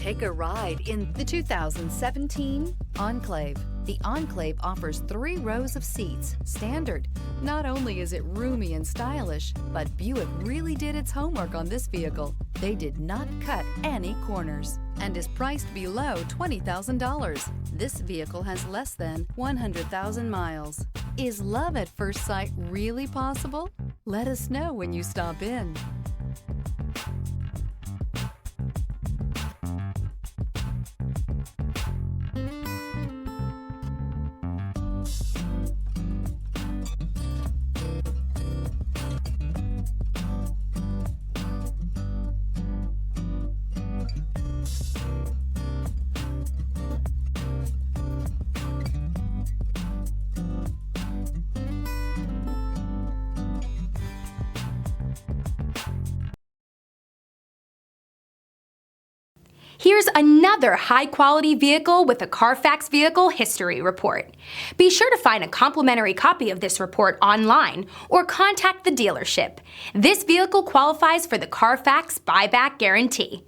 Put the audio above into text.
Take a ride in the 2017 Enclave. The Enclave offers 3 rows of seats, standard. Not only is it roomy and stylish, but Buick really did its homework on this vehicle. They did not cut any corners and is priced below $20,000. This vehicle has less than 100,000 miles. Is love at first sight really possible? Let us know when you stop in. Here's another high-quality vehicle with a Carfax Vehicle History Report. Be sure to find a complimentary copy of this report online or contact the dealership. This vehicle qualifies for the Carfax Buyback Guarantee.